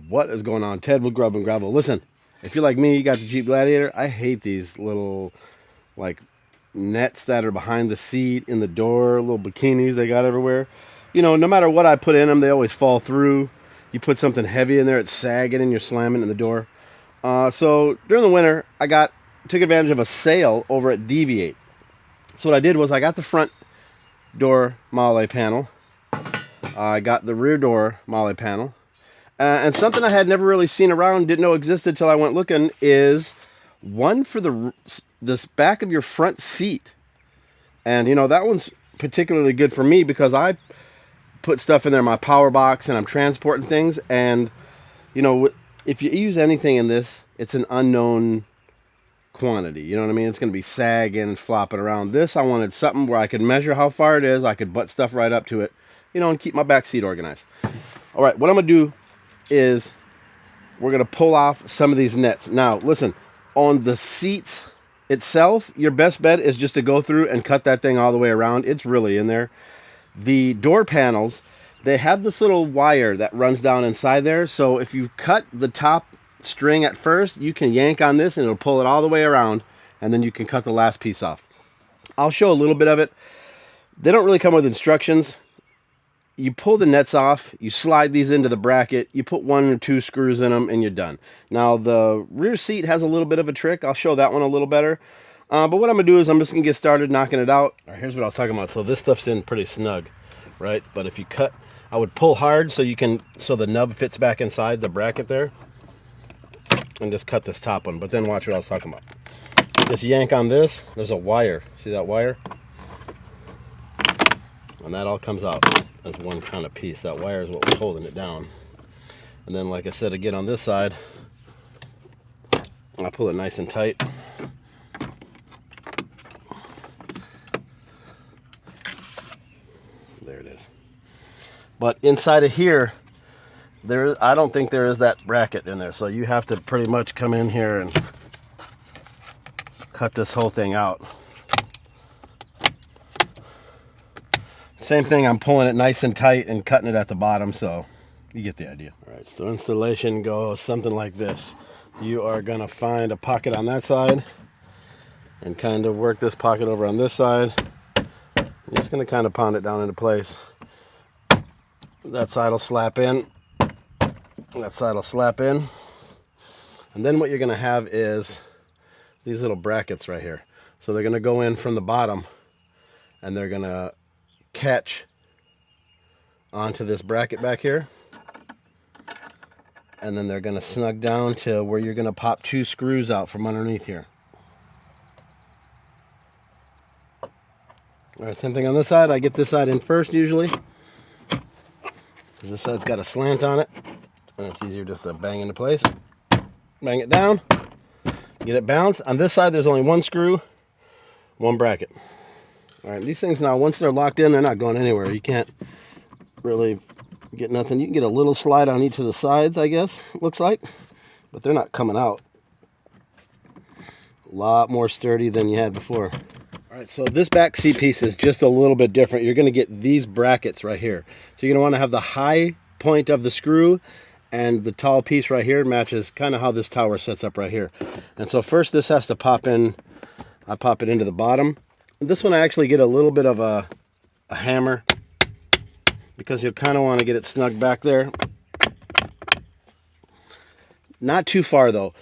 What is going on? Ted with Grub and Gravel. Listen, if you're like me, you got the Jeep Gladiator. I hate these little, like, nets that are behind the seat, in the door, little bikinis they got everywhere. You know, no matter what I put in them, they always fall through. You put something heavy in there, it's sagging and you're slamming in the door. So during the winter, took advantage of a sale over at DV8. So what I did was I got the front door MOLLE panel. I got the rear door MOLLE panel. And something I had never really seen around, didn't know existed till I went looking, is one for this back of your front seat. And, you know, that one's particularly good for me because I put stuff in there, my power box, and I'm transporting things. And, you know, if you use anything in this, it's an unknown quantity. You know what I mean? It's going to be sagging, flopping around. This, I wanted something where I could measure how far it is. I could butt stuff right up to it, you know, and keep my back seat organized. All right, what I'm going to do is we're going to pull off some of these nets. Now, listen, on the seats itself, your best bet is just to go through and cut that thing all the way around. It's really in there. The door panels, they have this little wire that runs down inside there. So if you cut the top string at first, you can yank on this and it'll pull it all the way around, and then you can cut the last piece off. I'll show a little bit of it. They don't really come with instructions. You pull the nets off, you slide these into the bracket, you put 1 or 2 screws in them, and you're done. Now, the rear seat has a little bit of a trick. I'll show that one a little better. But what I'm going to do is I'm just going to get started knocking it out. All right, here's what I was talking about. So this stuff's in pretty snug, right? But if you cut, I would pull hard so the nub fits back inside the bracket there. And just cut this top one. But then watch what I was talking about. Just yank on this. There's a wire. See that wire? And that all comes out as one kind of piece. That wire is what was holding it down. And then, like I said, again on this side, I pull it nice and tight. There it is. But inside of here, I don't think there is that bracket in there. So you have to pretty much come in here and cut this whole thing out. Same thing, I'm pulling it nice and tight and cutting it at the bottom, so you get the idea. All right, so installation goes something like this. You are gonna find a pocket on that side and kind of work this pocket over on this side. You're just gonna kind of pound it down into place. That side will slap in. That side will slap in. And then what you're gonna have is these little brackets right here. So they're gonna go in from the bottom and they're gonna catch onto this bracket back here, and then they're going to snug down to where you're going to pop 2 screws out from underneath here. All right, same thing on this side. I get this side in first usually because this side's got a slant on it, and it's easier just to bang into place. Bang it down, get it balanced. On this side there's only 1 screw, 1 bracket. All right, these things now, once they're locked in, they're not going anywhere. You can't really get nothing. You can get a little slide on each of the sides, I guess, looks like. But they're not coming out. A lot more sturdy than you had before. All right, so this back seat piece is just a little bit different. You're going to get these brackets right here. So you're going to want to have the high point of the screw, and the tall piece right here matches kind of how this tower sets up right here. And so first this has to pop in. I pop it into the bottom. This one I actually get a little bit of a hammer because you'll kind of want to get it snug back there. Not too far though.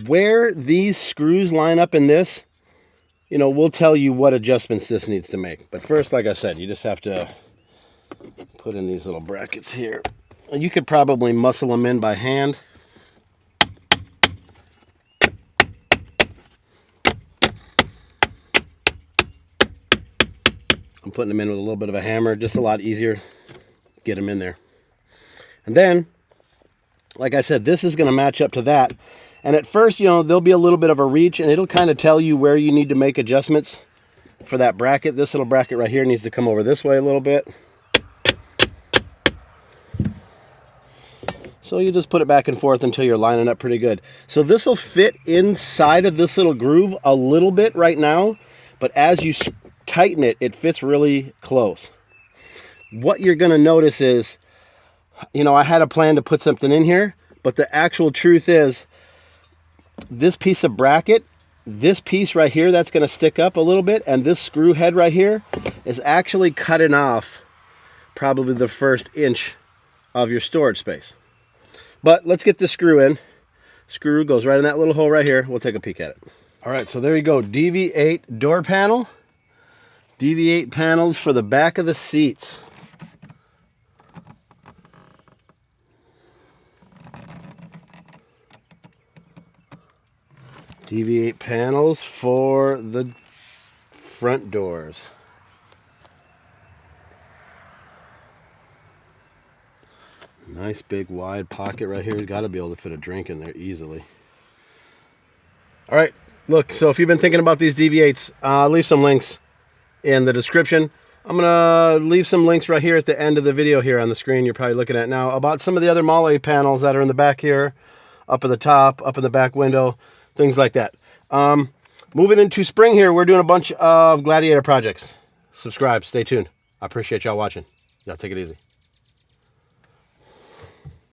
Where these screws line up in this, you know, we'll tell you what adjustments this needs to make. But first, like I said, you just have to put in these little brackets here. You could probably muscle them in by hand. I'm putting them in with a little bit of a hammer, just a lot easier. Get them in there. And then, like I said, this is going to match up to that. And at first, you know, there'll be a little bit of a reach, and it'll kind of tell you where you need to make adjustments for that bracket. This little bracket right here needs to come over this way a little bit. So you just put it back and forth until you're lining up pretty good. So this will fit inside of this little groove a little bit right now, but as you tighten it, it fits really close. What you're going to notice is, you know, I had a plan to put something in here, But the actual truth is, this piece of bracket, this piece right here, that's going to stick up a little bit, and this screw head right here is actually cutting off probably the first inch of your storage space. But let's get this screw in. Screw goes right in that little hole right here. We'll take a peek at it. All right, so there you go. DV8 door panel. DV8 panels for the back of the seats. DV8 panels for the front doors. Nice big wide pocket right here. You've got to be able to fit a drink in there easily. All right, look, so if you've been thinking about these DV8s, leave some links in the description. I'm gonna leave some links right here at the end of the video here on the screen you're probably looking at now about some of the other MOLLE panels that are in the back here, up at the top, up in the back window, things like that. Moving into spring here, we're doing a bunch of Gladiator projects. Subscribe, stay tuned. I appreciate y'all watching. Y'all take it easy.